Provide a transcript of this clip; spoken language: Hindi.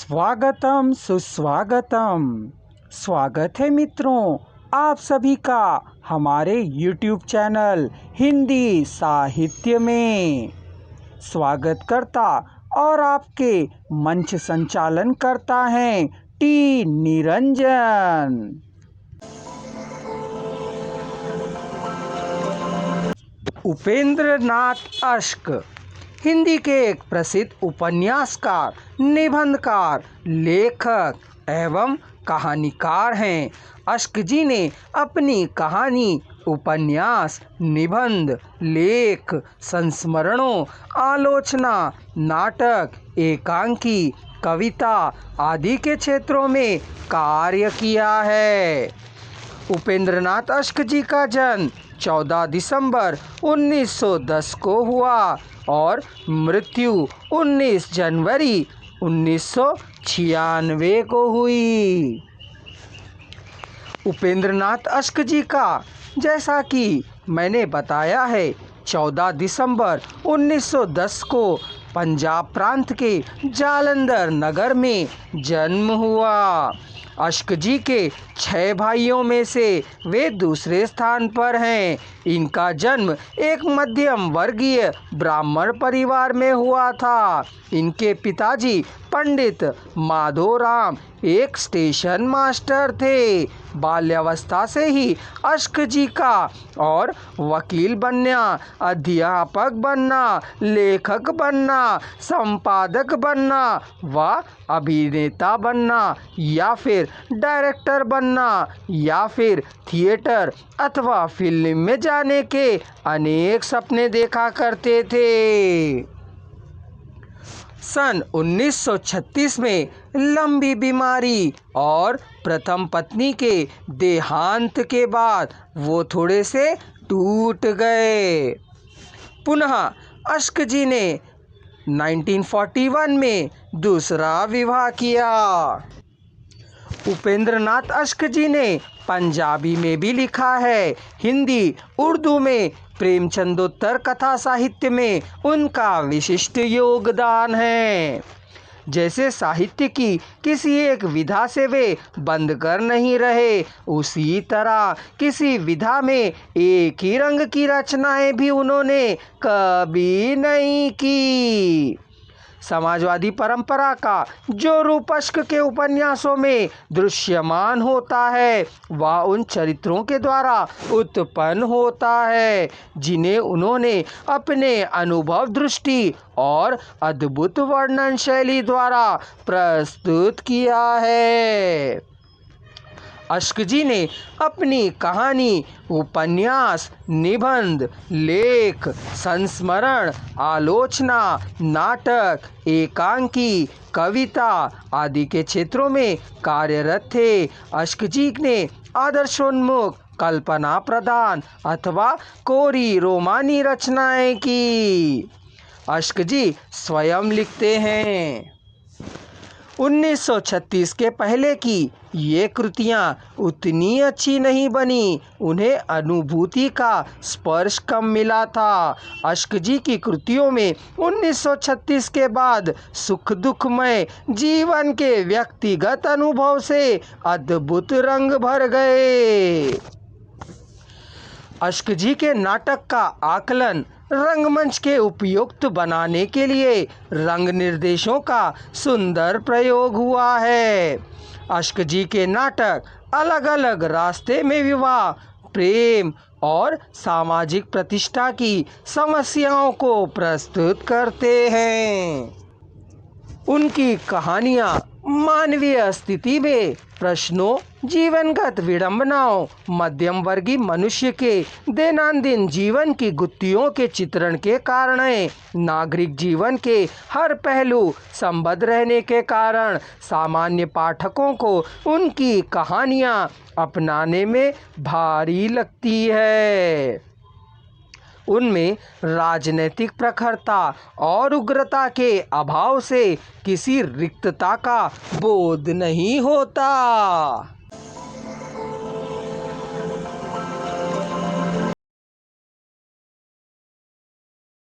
स्वागतम सुस्वागतम। स्वागत है मित्रों आप सभी का हमारे YouTube चैनल हिंदी साहित्य में। स्वागत करता और आपके मंच संचालन करता है टी निरंजन। उपेंद्र नाथ अश्क हिंदी के एक प्रसिद्ध उपन्यासकार, निबंधकार, लेखक एवं कहानीकार हैं। अश्क जी ने अपनी कहानी, उपन्यास, निबंध, लेख, संस्मरणों, आलोचना, नाटक, एकांकी, कविता आदि के क्षेत्रों में कार्य किया है। उपेंद्र नाथ अश्क जी का जन्म 14 दिसंबर 1910 को हुआ और मृत्यु 19 जनवरी 1996 को हुई। उपेंद्र नाथ अश्क जी का, जैसा कि मैंने बताया है, 14 दिसंबर 1910 को पंजाब प्रांत के जालंधर नगर में जन्म हुआ। अश्क जी के 6 भाइयों में से वे दूसरे स्थान पर हैं। इनका जन्म एक मध्यम वर्गीय ब्राह्मण परिवार में हुआ था। इनके पिताजी पंडित माधोराम एक स्टेशन मास्टर थे। बाल्यावस्था से ही अश्क जी का और वकील बनना, अध्यापक बनना, लेखक बनना, संपादक बनना व अभिनेता बनना या फिर डायरेक्टर बनना या फिर थिएटर अथवा फिल्म में जाने के अनेक सपने देखा करते थे। सन 1936 में लंबी बीमारी और प्रथम पत्नी के देहांत के बाद वो थोड़े से टूट गए। पुनः अश्क जी ने 1941 में दूसरा विवाह किया। उपेंद्र नाथ अश्क जी ने पंजाबी में भी लिखा है। हिंदी, उर्दू में प्रेमचंदोत्तर कथा साहित्य में उनका विशिष्ट योगदान है। जैसे साहित्य की किसी एक विधा से वे बंद कर नहीं रहे, उसी तरह किसी विधा में एक ही रंग की रचनाएं भी उन्होंने कभी नहीं की। समाजवादी परंपरा का जो रूप अश्क के उपन्यासों में दृश्यमान होता है वह उन चरित्रों के द्वारा उत्पन्न होता है जिन्हें उन्होंने अपने अनुभव, दृष्टि और अद्भुत वर्णन शैली द्वारा प्रस्तुत किया है। अश्क जी ने अपनी कहानी, उपन्यास, निबंध, लेख, संस्मरण, आलोचना, नाटक, एकांकी, कविता आदि के क्षेत्रों में कार्यरत थे। अश्क जी ने आदर्शोन्मुख, कल्पना प्रधान अथवा कोरी रोमानी रचनाएं की। अश्क जी स्वयं लिखते हैं। 1936 के पहले की ये कृतियाँ उतनी अच्छी नहीं बनी। उन्हें अनुभूति का स्पर्श कम मिला था। अश्क जी की कृतियों में 1936 के बाद सुख दुखमय जीवन के व्यक्तिगत अनुभव से अद्भुत रंग भर गए। अश्क जी के नाटक का आकलन रंगमंच के उपयुक्त बनाने के लिए रंग निर्देशों का सुंदर प्रयोग हुआ है। अश्क जी के नाटक अलग अलग रास्ते में विवाह, प्रेम और सामाजिक प्रतिष्ठा की समस्याओं को प्रस्तुत करते हैं। उनकी कहानियाँ मानवीय स्थिति में प्रश्नों, जीवनगत विडंबनाओं, मध्यम वर्गीय मनुष्य के दैनंदिन जीवन की गुत्थियों के चित्रण के कारण, नागरिक जीवन के हर पहलू संबद्ध रहने के कारण सामान्य पाठकों को उनकी कहानियाँ अपनाने में भारी लगती है। उनमें राजनीतिक प्रखरता और उग्रता के अभाव से किसी रिक्तता का बोध नहीं होता।